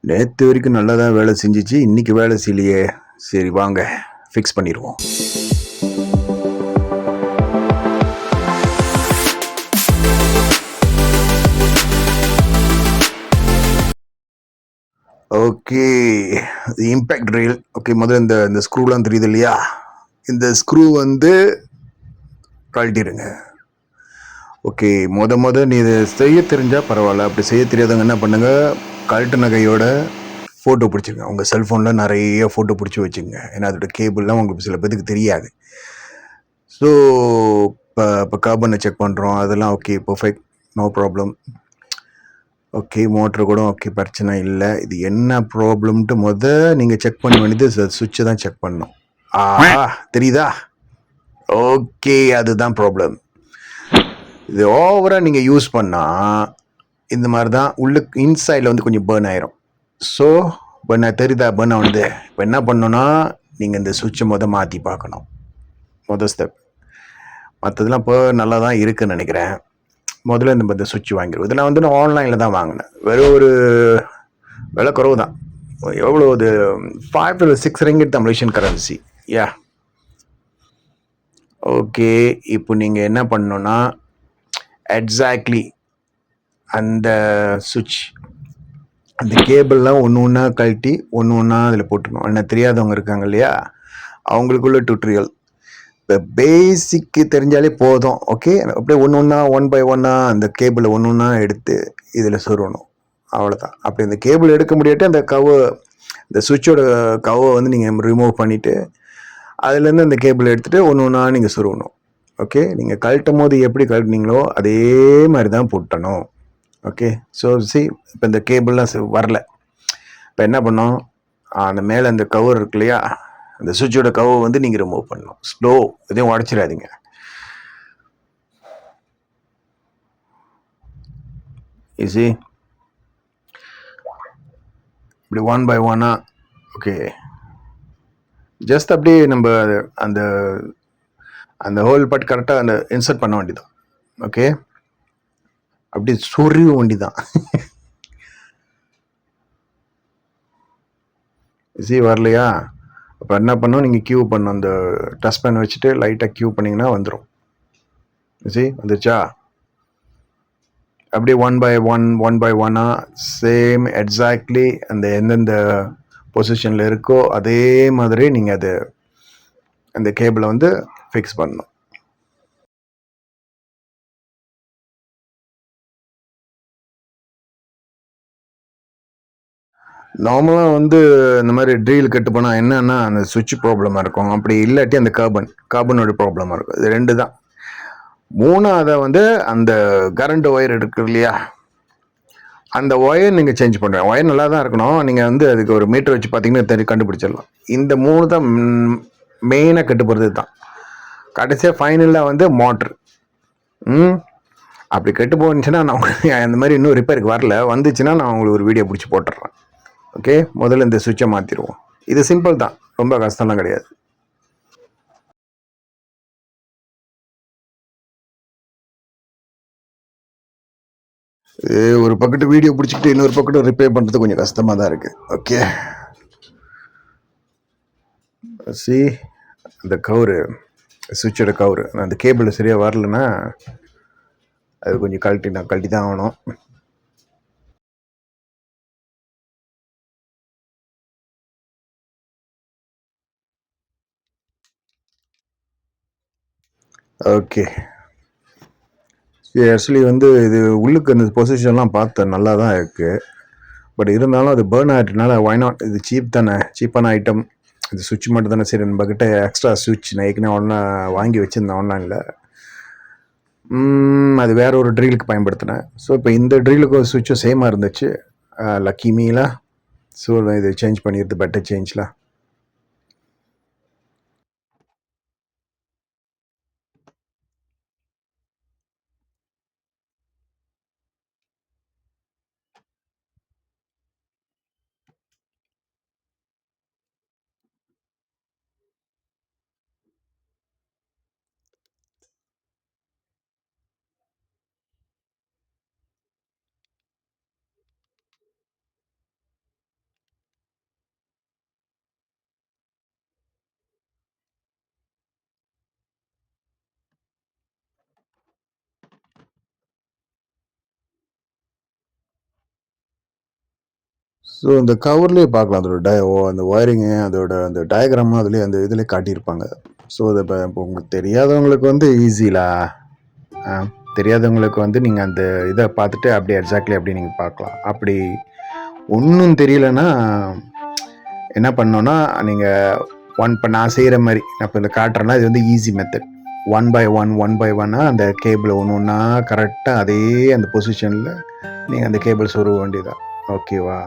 நேற்று வரைக்கும் நல்லா தான் வேலை செஞ்சிச்சு, இன்னைக்கு வேலை செய்யலையே. சரி வாங்க ஃபிக்ஸ் பண்ணிடுவோம். ஓகே, இம்பேக்ட் ரயில். ஓகே, முதல்ல இந்த ஸ்க்ரூலாம் தெரியுது இல்லையா, இந்த ஸ்க்ரூ வந்து கழட்டிடுங்க. ஓகே, நீ இதை செய்ய தெரிஞ்சால் பரவாயில்ல, அப்படி செய்ய தெரியாதவங்க என்ன பண்ணுங்க, கழட்டு கையோட ஃபோட்டோ பிடிச்சிங்க. உங்கள் செல்ஃபோனில் நிறைய ஃபோட்டோ பிடிச்சி வச்சுங்க. ஏன்னா அதோட கேபிள்லாம் உங்களுக்கு சில பேருக்கு தெரியாது. ஸோ இப்போ கார்பனை செக் பண்ணுறோம், அதெல்லாம் okay, perfect, no problem. Okay, motor கூட ஓகே, பிரச்சனை இல்லை. இது என்ன ப்ராப்ளம்ட்டு நீங்கள் செக் பண்ண வேண்டியது சுவிட்சை தான் செக் பண்ணணும். ஆஹா, தெரியுதா? ஓகே, அதுதான் ப்ராப்ளம். இது ஓவராக நீங்கள் யூஸ் பண்ணால் இந்த மாதிரி தான் உள்ளுக்கு இன்சைடில் வந்து கொஞ்சம் பேர்ன் ஆயிரும். ஸோ தெரியுதா பேர்ன் ஆகுது? இப்போ என்ன பண்ணணும்னா நீங்கள் இந்த சுவிட்சை மாற்றி பார்க்கணும். ஸ்டெப். மற்றதெல்லாம் இப்போ நல்லா தான் இருக்குதுன்னு நினைக்கிறேன். முதல்ல இந்த சுவிட்ச் வாங்கிடுவோம். இதை நான் வந்து ஆன்லைனில் தான் வாங்கினேன். வெறும் ஒரு விலை குறவு தான். எவ்வளோ இது 5 to 6 ringgit தான் மலேசியன் கரன்சி. யா ஓகே, இப்போ நீங்கள் என்ன பண்ணணுன்னா எக்ஸாக்ட்லி அந்த சுவிட்ச், அந்த கேபிள்லாம் ஒன்று ஒன்றா கழட்டி ஒன்று ஒன்றா அதில் போட்டுக்கணும். என்ன தெரியாதவங்க இருக்காங்க இல்லையா, அவங்களுக்குள்ள டுட்டோரியல். இப்போ பேசிக்கு தெரிஞ்சாலே போதும். ஓகே, அப்படியே ஒன்று ஒன்றா 1 by 1 அந்த கேபிளை ஒன்று ஒன்றா எடுத்து இதில் சொருகணும். அவ்வளோதான். அப்படி இந்த கேபிள் எடுக்க முடியாட்டி அந்த இந்த சுவிட்சோட கவை வந்து நீங்கள் ரிமூவ் பண்ணிவிட்டு அதுலேருந்து அந்த கேபிள் எடுத்துகிட்டு ஒன்று ஒன்றா நீங்கள் சொருகணும். ஓகே, நீங்கள் கழட்டும் போது எப்படி கழட்டினீங்களோ அதே மாதிரி தான் போட்டணும். ஓகே, ஸோ இப்போ இந்த கேபிள்லாம் வரல. இப்போ என்ன பண்ணோம், அந்த மேலே அந்த கவர் இருக்கு இல்லையா, அந்த சுவிட்சோட கவர் வந்து நீங்கள் ரிமூவ் பண்ணணும். ஸ்லோ, எதையும் உடச்சிடாதீங்க. ஈஸி. இப்படி 1 by 1 ஓகே, ஜஸ்ட் அப்படியே நம்ம அந்த அந்த ஹோல் பட் கரெக்டாக அந்த இன்சர்ட் பண்ண வேண்டியதான். ஓகே, அப்படி சொருக வேண்டிதான். ஈஸி. வரலையா? அப்போ என்ன பண்ணணும், நீங்கள் கியூ பண்ணணும். அந்த டச் பேன் வச்சுட்டு லைட்டாக கியூ பண்ணிங்கன்னா வந்துடும். ஈஸி, வந்துருச்சா? அப்படியே 1 by 1 சேம் எக்ஸாக்ட்லி அந்த எந்தெந்த பொசிஷனில் இருக்கோ அதே மாதிரி நீங்கள் அது அந்த கேபிளை வந்து ஃபிக்ஸ் பண்ணணும். நார்மலாக வந்து இந்த மாதிரி ட்ரீல் கட்டு போனால் என்னன்னா அந்த சுவிட்ச் ப்ராப்ளமாக இருக்கும். அப்படி இல்லாட்டி அந்த கார்பனோட ப்ராப்ளமாக இருக்கும். இது ரெண்டு தான். மூணாவதை வந்து அந்த கரண்ட் ஒயர் இருக்கு இல்லையா, அந்த ஒயர் நீங்கள் சேஞ்ச் பண்ணுறேன். ஒயர் நல்லா தான் இருக்கணும். நீங்கள் வந்து அதுக்கு ஒரு மீட்டர் வச்சு பார்த்தீங்கன்னா கண்டுபிடிச்சிடலாம். இந்த 3 தான் மெயினாக கட்டுப்படுறது தான். கடைசியாக ஃபைனலாக வந்து மோட்ரு. அப்படி கெட்டு போச்சுன்னா நான் அந்த மாதிரி இன்னும் ரிப்பேருக்கு வரல, வந்துச்சுன்னா நான் உங்களுக்கு ஒரு வீடியோ பிடிச்சி போட்டுடுறேன். ஓகே, முதல்ல இந்த சுவிட்சை மாற்றிடுவோம். இது சிம்பிள் தான், ரொம்ப கஷ்டம்லாம் கிடையாது. ஒரு பக்கத்து வீடியோ பிடிச்சிக்கிட்டு இன்னொரு பக்கத்து ரிப்பேர் பண்ணுறது கொஞ்சம் கஷ்டமாக தான் இருக்குது. ஓகே, சி அந்த கவுரு, சுவிட்சோட கவுரு, அந்த கேபிள் சரியாக வரலன்னா அது கொஞ்சம் கழட்டி தான் ஆகணும். ஓகே, ஆக்சுவலி வந்து இது உள்ளுக்கு அந்த பொசிஷன்லாம் பார்த்தேன், நல்லா தான் இருக்குது. பட் இருந்தாலும் அது பேர்ன் ஆகிட்டனால ஒய் நாட், இது சீப் தானே, சீப்பான ஐட்டம். இது சுவிட்ச் மட்டும் தானே, சரி நம்மக்கிட்ட எக்ஸ்ட்ரா சுவிட்ச் நான் ஏற்கனவே வாங்கி வச்சுருந்தேன் ஆன்லைனில். அது வேற ஒரு ட்ரில்லுக்கு பயன்படுத்தினேன். ஸோ இப்போ இந்த ட்ரில்லுக்கு சுவிட்சும் சேமாக இருந்துச்சு. லக்கி மீலா. ஸோ இது சேஞ்ச் பண்ணிடுறது பெட்டர் சேஞ்சில். ஸோ இந்த கவர்லேயே பார்க்கலாம் அதோட அந்த ஒயரிங்கு அதோட அந்த டயக்ராமும் அதுலேயே அந்த இதில் காட்டியிருப்பாங்க. ஸோ அதை இப்போ உங்களுக்கு தெரியாதவங்களுக்கு வந்து ஈஸிலா தெரியாதவங்களுக்கு வந்து நீங்கள் அந்த இதை பார்த்துட்டு அப்படியே எக்ஸாக்ட்லி அப்படி நீங்கள் பார்க்கலாம். அப்படி ஒன்றும் தெரியலன்னா என்ன பண்ணோன்னா நீங்கள் இப்போ நான் செய்கிற மாதிரி நான் இப்போ இந்த காட்டுறேன்னா இது வந்து ஈஸி மெத்தட். 1 by 1 அந்த கேபிளை ஒன்று ஒன்றா கரெக்டாக அதே அந்த பொசிஷனில் நீங்கள் அந்த கேபிள் சொருக வேண்டியதான். ஓகேவா?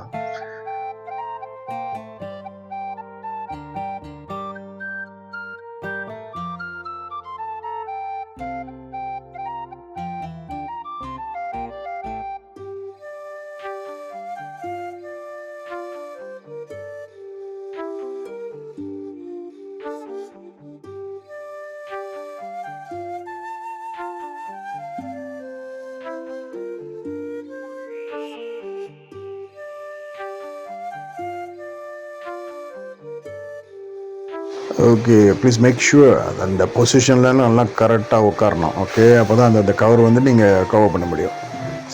ஓகே, ப்ளீஸ் மேக் ஷுர் அந்த பொசிஷனில் நல்லா கரெக்டாக உட்காரணும். ஓகே, அப்போ தான் அந்த கவர் வந்து நீங்கள் கவர் பண்ண முடியும்.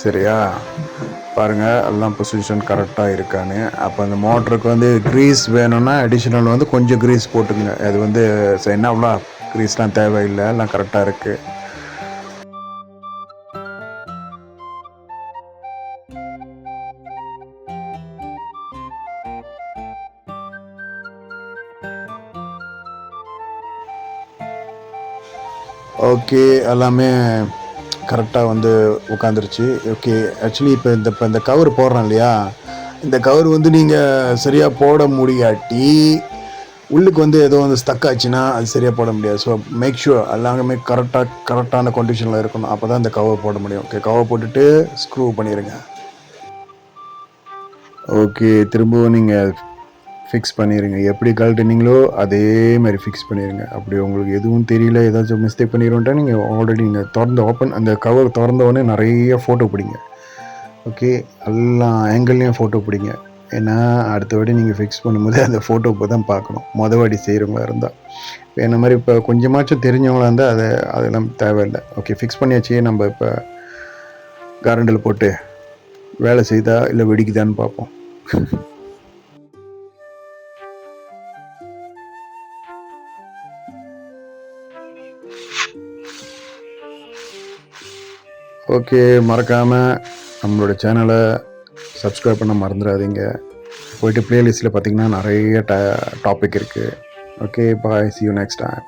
சரியா? பாருங்கள் எல்லாம் பொசிஷன் கரெக்டாக இருக்கான்னு. அப்போ அந்த மோட்டருக்கு வந்து க்ரீஸ் வேணும்னா அடிஷ்னல் வந்து கொஞ்சம் க்ரீஸ் போட்டுக்குங்க. அது வந்து என்ன அவ்வளோ க்ரீஸ்லாம் தேவையில்லை, எல்லாம் கரெக்டாக இருக்குது. ஓகே, எல்லாமே கரெக்டாக வந்து உட்காந்துருச்சு. ஓகே, ஆக்சுவலி இப்போ இந்த கவர் போடுறேன் இல்லையா, இந்த கவர் வந்து நீங்கள் சரியாக போட முடியாட்டி உள்ளுக்கு வந்து ஏதோ வந்து ஸ்டக் ஆச்சுன்னா அது சரியாக போட முடியாது. ஸோ மேக் ஷுர் எல்லாமே கரெக்டான கண்டிஷனில் இருக்கணும். அப்போ தான் இந்த கவர் போட முடியும். ஓகே, கவர் போட்டுட்டு ஸ்க்ரூ பண்ணிடுங்க. ஓகே, திரும்பவும் நீங்கள் ஃபிக்ஸ் பண்ணிடுங்க. எப்படி கழட்டுனீங்களோ அதே மாதிரி ஃபிக்ஸ் பண்ணிடுங்க. அப்படி உங்களுக்கு எதுவும் தெரியல, ஏதாச்சும் மிஸ்டேக் பண்ணிடுவோன்ட்டா நீங்கள் ஆல்ரெடி நீங்கள் அந்த கவர் திறந்தோடனே நிறைய ஃபோட்டோ பிடிங்க. ஓகே, எல்லா ஆங்கிள்லேயும் ஃபோட்டோ பிடிங்க. ஏன்னா அடுத்த வாட்டி நீங்கள் ஃபிக்ஸ் பண்ணும்போது அந்த ஃபோட்டோ இப்போ தான் பார்க்கணும், வாட்டி செய்கிறவங்களா இருந்தால். என்ன மாதிரி இப்போ கொஞ்சமாச்சும் தெரிஞ்சவங்களா இருந்தால் அதெல்லாம் தேவையில்லை. ஓகே, ஃபிக்ஸ் பண்ணியாச்சு. நம்ம இப்போ கரண்டில் போட்டு வேலை செய்தா இல்லை வெடிக்குதான்னு பார்ப்போம். ஓகே, மறக்காமல் நம்மளோட சேனலை சப்ஸ்கிரைப் பண்ண மறந்துடாதீங்க. போய்ட்டு ப்ளேலிஸ்ட்டில் பார்த்திங்கன்னா நிறைய டாபிக் இருக்குது. Okay, bye, see you next time.